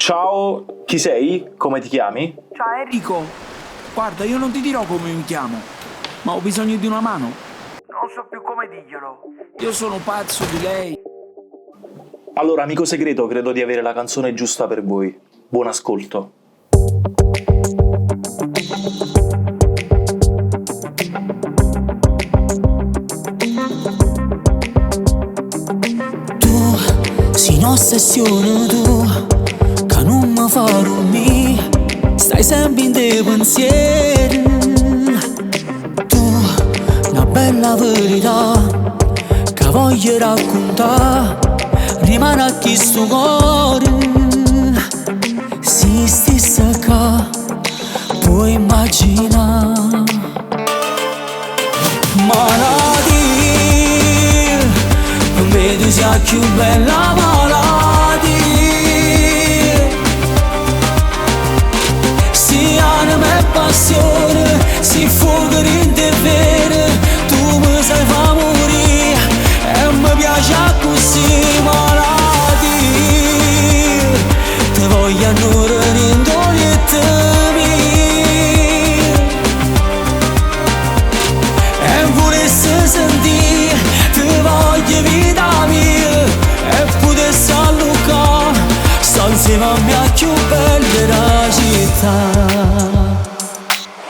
Ciao, chi sei? Come ti chiami? Ciao Enrico, guarda, io non ti dirò come mi chiamo, ma ho bisogno di una mano. Non so più come dirglielo. Io sono pazzo di lei. Allora, amico segreto, credo di avere la canzone giusta per voi. Buon ascolto. Tu sei un'ossessione, tu che non mi fa dormire, stai sempre in dei pensieri. Tu, una bella verità che voglio raccontare, rimane a chi sto cuore. Si stessa che puoi immaginare. Malati, non vedo sia più bella malati. Si anima e passione, si fuoco in te vere. Tu mi sai fa morire e mi piace così. Malati, ti voglio annore in dolette mie. E volesse sentire, ti voglio vita mia. E potessi allucare, sta insieme a me più bella della città.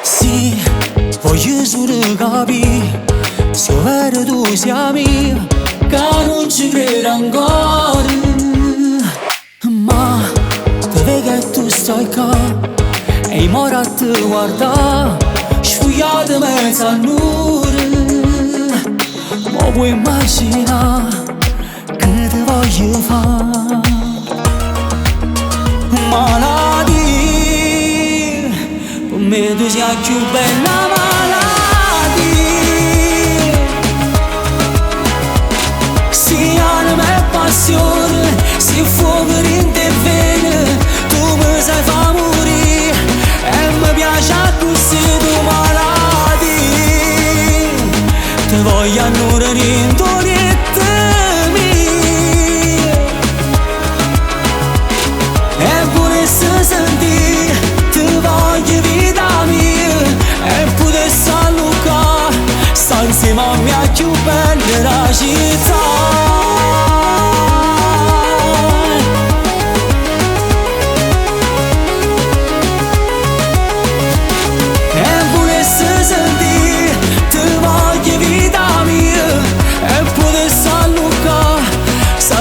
Sì, voglio solo capire se è vero tu sia mia, che non ci credo ancora. Ma te vedo che tu stai qua e ora a te guardare, sfogliato mezzo al muro. Ma puoi immaginare che ti voglio fare. Malati, per me tu sei più bella. Malati, si anima e passione, si fuoco in te vene. Tu mi sai fa morire e mi piace così. Tu malati, ti voglio annore in dolette mie. E volesse sentire, ti voglio vita mia. E potessi allucare, sta insieme a me più bella della città.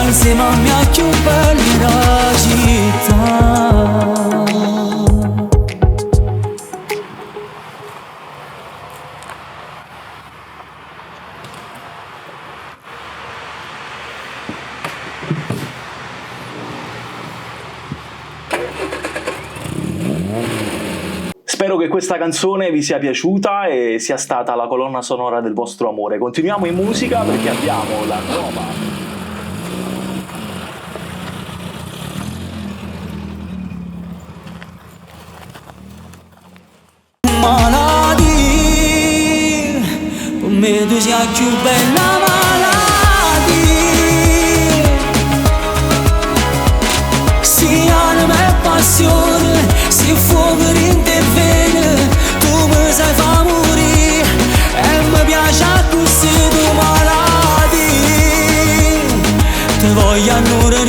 Insieme a me più bella città. Spero che questa canzone vi sia piaciuta e sia stata la colonna sonora del vostro amore. Continuiamo in musica perché abbiamo la nuova. Malati, per me tu sei più bella. Malati, si anima e passione, si fuoco in te vene. Tu mi sai fa morire e mi piace così. Tu malati, ti voglio annore